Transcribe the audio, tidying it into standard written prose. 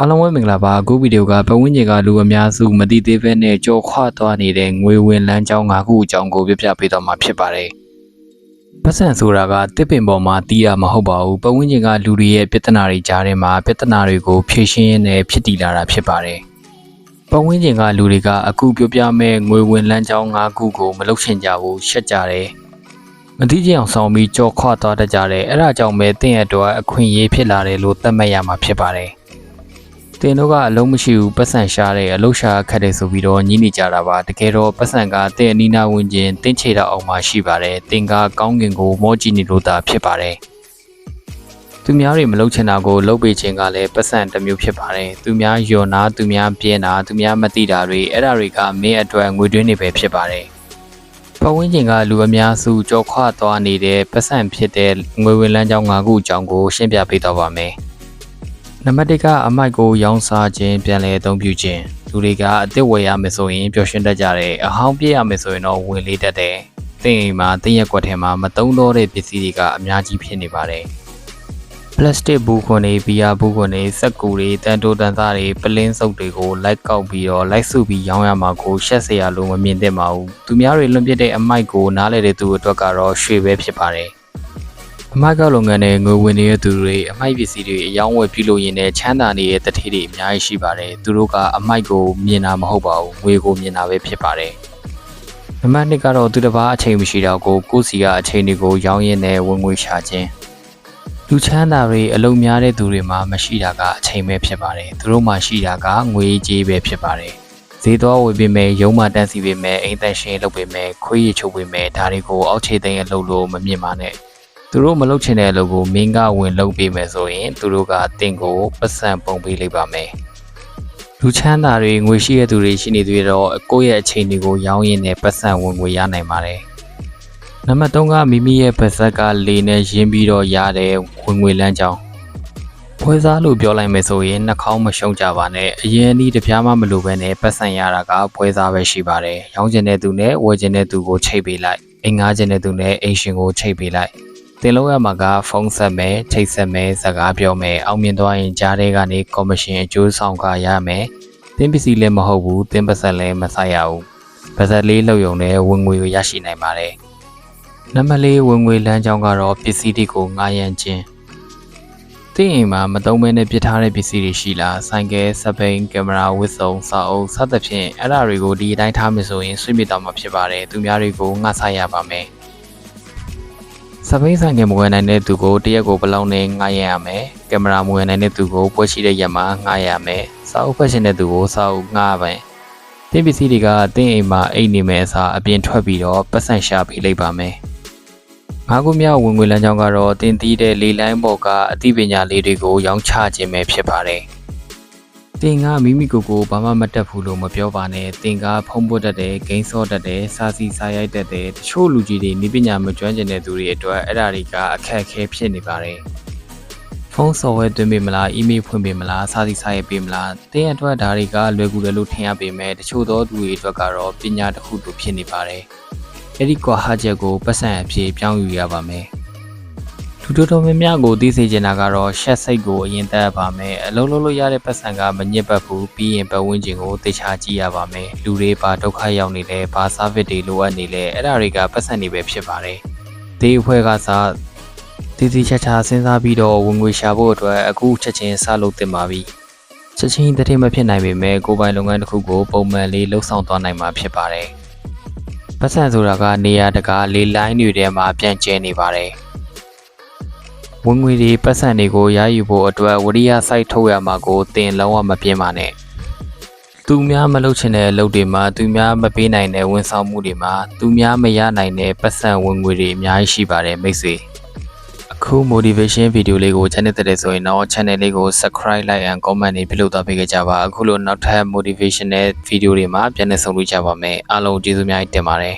အားလုံးပဲမင်္ဂလာပါအခုဗီဒီယိုကပတ်ဝန်းကျင်ကလူအများစုမသိသေးဘဲနဲ့ကြော်ခွသွားနေတဲ့ငွေဝင်လမ်းကြောင်း၅ခုအကြောင်းကိုပြပြပေးတော့မှာဖြစ်ပါတယ်ပတ်စံဆိုတာကတစ်ပင်ပေါ်မှာတီးရမဟုတ်ပါဘူးပတ်ဝန်းကျင်ကလူတွေရဲ့ပြဿနာတွေကြားထဲမှာပြဿနာတွေကိုဖြေရှင်းရင်းနဲ့ဖြစ်တည်လာတာဖြစ်ပါတယ်ပတ်ဝန်းကျင်ကလူတွေကအခုပြောပြမဲ့ငွေဝင်လမ်းကြောင်း၅ခုကိုမလုပ်ချင်ကြဘူးရှက်ကြတယ်မသိကြအောင်ဆောင်ပြီးကြော်ခွသွားတတ်ကြတယ်အဲ့ဒါကြောင့်ပဲတင့်ရတော့အခွင့်အရေးဖြစ်လာတယ်လို့သတ်မှတ်ရမှာဖြစ်ပါတယ်တင်တို့ကအလုံးမရှိဘူးပတ်စံရှားတဲ့အလုံးရှာခတ်တယ်ဆိုပြီးတော့ညှိနေကြတာပါတကယ်တော့ပတ်စံကတဲ့နီနာဝင်ချင်းတင်းချေတာအောင်မှရှိပါတယ်တင်ကကောင်းကင်ကိုမောကြည့်နေလို့သာဖြစ်ပါတယ်သူများတွေမလုပ်ချင်တာကိုလုပ်ပေးခြင်းကလည်းပတ်စံတစ်မျိုးဖြစ်ပါတယ်သူများယွန်နာသူများပြင်းတာသူများမသိတာတွေအဲ့ဒါတွေကမင်းအတွက်ငွေတွင်းနေပဲဖြစ်ပါတယ်ပတ်ဝန်းကျင်ကလူအများစုကြော်ခွသွားနေတဲ့ပတ်စံဖြစ်တဲ့ငွေဝင်လမ်းကြောင်း၅ခုအကြောင်းကိုရှင်းပြပေးတော့ပါမယ်နံပါတ်1ကအမိုက်ကိုရောင်းစားခြင်းပြန်လည်အသုံးပြုခြင်းလူတွေကအသစ်ဝယ်ရမယ်ဆိုရင်ပျော်ရွှင်တတ်ကြတယ်အဟောင်းပြည့်ရမယ်ဆိုရင်တော့ဝင်လေးတတ်တယ်တင်းအိမ်မှာတင်းရက်ကွက်ထဲမှာမသုံးတော့တဲ့ပစ္စည်းတွေကအများကြီးဖြစ်နေပါတယ်ပလတ်စတစ်ဘူးခွန်တွေဘီယာဘူးခွန်တွေစက်ကူတွေတန်တိုးတန်သားတွေပလင်းစုပ်တွေကိုလိုက်ကောက်ပြီးတော့လိုက်စုပြီးရောင်းရမှာကိုရှက်စရာလို့မမြင်သင့်ပါဘူးသူများတွေလွန်ပစ်တဲ့အမိုက်ကိုနားလေတဲ့သူအတွက်ကတော့ရွှေပဲဖြစ်ပါတယ်အမိုက်ကောက်လုပ်ငန်းနဲ့ငွေဝင်နေတဲ့သူတွေအမိုက်ပစ္စည်းတွေအယောင်းဝယ်ပြုလုပ်ရင်းနဲ့ချမ်းသာနေတဲ့တတိတွေအများကြီးရှိပါတယ်သူတို့ကအမိုက်ကိုမြင်တာမဟုတ်ပါဘူးငွေကိုမြင်တာပဲဖြစ်ပါတယ်နံပါတ်2ကတော့သူတစ်ပါးအချိန်မရှိတော့ကိုစီကအချိန်တွေကိုရောင်းရင်းနဲ့ဝင်ငွေရှာခြင်းလူချမ်းသာတွေအလုံများတဲ့သူတွေမှာမရှိတာကအချိန်ပဲဖြစ်ပါတယ်သူတို့မှရှိတာကငွေကြေးပဲဖြစ်ပါတယ်ဈေးသွားဝယ်ပေးမယ်ရုံးမှတန်းစီပေးမယ်အိမ်သက်ရှင်လုပ်ပေးမယ်ခွေးရချုပ်ပေးမယ်ဒါတွေကိုအောက်ခြေသိမ်းအလုပ်လို့မမြင်ပါနဲ့သူတို့မလုပ်ချင်တဲ့အလုပ်ကိုမင်းကဝင်လုပ်ပေးမယ်ဆိုရင်သူတို့ကတင်ကိုပတ်စံပုံပေးလိုက်ပါမယ်လူချမ်းသာတွေငွေရှိတဲ့သူတွေရှိနေသေးတော့ကိုယ့်ရဲ့အချိန်တွေကိုရောင်းရင်းနဲ့ပတ်စံဝင်ငွေရနိုင်ပါတယ်နံပါတ်3ကမိမိရဲ့ပါဇက်ကလေနဲ့ရင်းပြီးတော့ရတဲ့ဝင်ငွေလမ်းကြောင်းဖွဲစားလို့ပြောလိုက်မယ်ဆိုရင်နှာခေါင်းမရှုံးကြပါနဲ့အရင်အနည်းတပြားမှမလိုပဲနဲ့ပတ်စံရတာကဖွဲစားပဲရှိပါတယ်ရောင်းချင်တဲ့သူနဲ့ဝယ်ချင်တဲ့သူကိုချိတ်ပေးလိုက်အိမ်ငှားချင်တဲ့သူနဲ့အိမ်ရှင်ကိုချိတ်ပေးလိုက်တင်လို့ရမှာကဖုန်းဆက်မယ်ချိတ်ဆက်မယ်စကားပြောမယ်အောင်မြင်သွားရင်ကြားထဲကနေကော်မရှင်အကျိုးဆောင်ကရမယ်တင်းပစ္စည်းလည်းမဟုတ်ဘူးတင်းပတ်စံလည်းမဆိုင်ရဘူးပါဇက်လေးလှုပ်ယုံနဲ့ဝင်ငွေကိုရရှိနိုင်ပါတယ်နံပါတ်4ဝင်ငွေလမ်းကြောင်းကတော့ပစ္စည်းတွေကိုငှားရမ်းခြင်းတင်းအိမ်မှာမသုံးဘဲနဲ့ပြစ်ထားတဲ့ပစ္စည်းတွေရှိလားဆိုင်ကယ်စပိန်ကင်မရာဝစ်စုံစာအုပ်စသဖြင့်အဲ့ဒါတွေကိုဒီအတိုင်းထားမယ်ဆိုရင်ဆွေးမြေ့တော့မှာဖြစ်ပါတယ်သူများတွေကိုငှားဆိုင်ရပါမယ်စပိန်ဆိုင်ကမဝယ်နိုင်တဲ့သူကိုတရက်ကိုဘယ်လောက်နဲ့ငှားရမ်းရမယ်ကင်မရာမဝယ်နိုင်တဲ့သူကိုပွဲရှိတဲ့ရက်မှာငှားရမယ်စာအုပ်ဖတ်ရှင်တဲ့သူကိုစာအုပ်ငှားပါတင်းပစ္စည်းတွေကတင်းအိမ်မှာအိတ်နေမယ်အစားအပြင်ထွက်ပြီးတော့ပတ်စံရှာပေးလိုက်ပါမယ်ငါးခုမြောက်ဝင်ငွေလမ်းကြောင်းကတော့တင်တီးတဲ့လေလိုင်းပေါ်ကအသိပညာလေးတွေကိုရောင်းချခြင်းပဲဖြစ်ပါတယ်။တင်ကမိမိကိုယ်ဘာမှမတတ်ဘူးလို့မပြောပါနဲ့တင်ကဖုံးပွတ်တတ်တယ်ဂိမ်းဆော့တတ်တယ်စာစီစာရိုက်တတ်တယ်တချို့လူကြီးတွေနည်းပညာမကျွမ်းကျင်တဲ့သူတွေအတွက်အဲ့ဒါတွေကအခက်အခဲဖြစ်နေပါတယ်။ဖုန်းဆော်ဝဲသွင်းပေးမလားအီးမေးလ်ဖွင့်ပေးမလားစာစီစာရိုက်ပေးမလားတင်အတွက်ဒါတွေကလွယ်ကူတယ်လို့ထင်ရပေမဲ့တချို့သောသူတွေအတွက်ကတော့ပညာတစ်ခုလိုဖြစ်နေပါတယ်။အဲ့ဒီကွာဟာချက်ကိုပတ်စံအဖြစ်ပြောင်းယူရပါမယ်လူတော်တော်များများကိုသိစေချင်တာကတော့ရှက်စိတ်ကိုအရင်တက်ပါမယ်အလုံးလုံးလို့ရတဲ့ပတ်စံကမညစ်ပတ်ဘူးပြီးရင်ပတ်ဝန်းကျင်ကိုသိချာကြည့်ရပါမယ်လူတွေပါဒုက္ခရောက်နေလဲဘာ service တွေလိုအပ်နေလဲအဲ့ဒါတွေကပတ်စံတွေပဲဖြစ်ပါတယ်ဒီအဖွဲ့ကစားတည်ချာစဉ်းစားပြီးတော့ဝင်ငွေရှာဖို့အတွက်အခုချက်ချင်းစလုပ်သင့်ပါပြီချက်ချင်းတတိမဖြစ်နိုင်ပေမဲ့ကိုယ်ပိုင်လုပ်ငန်းတစ်ခုကိုပုံမှန်လေးလှုပ်ဆောင်သွားနိုင်မှာဖြစ်ပါတယ်ပတ်စံဆိုတာကနေရာတကာလေလိုင်းတွေထဲမှာပြန့်ကျဲနေပါတယ်။ဝင်ငွေတွေပတ်စံတွေကိုရယူဖို့အတွက်ဝရိယစိုက်ထုတ်ရမှာကိုတင်လုံးဝမပြင်းပါနဲ့။သူများမလုပ်ချင်တဲ့အလုပ်တွေမှာသူများမပေးနိုင်တဲ့ဝန်ဆောင်မှုတွေမှာသူများမရနိုင်တဲ့ပတ်စံဝင်ငွေတွေအများကြီးရှိပါတယ်မိတ်ဆွေ။အခု motivation video လေးကိုချမ်းတဲ့ဆိုရင်တော့ channel လေးကို subscribe like and comment တွေပြုလုပ်သွားပေးကြပါအခုလိုနောက်ထပ် motivational video တွေမှာပြန်လည်ဆုံတွေ့ကြပါမယ်အားလုံးကျေးဇူးများတင်ပါတယ်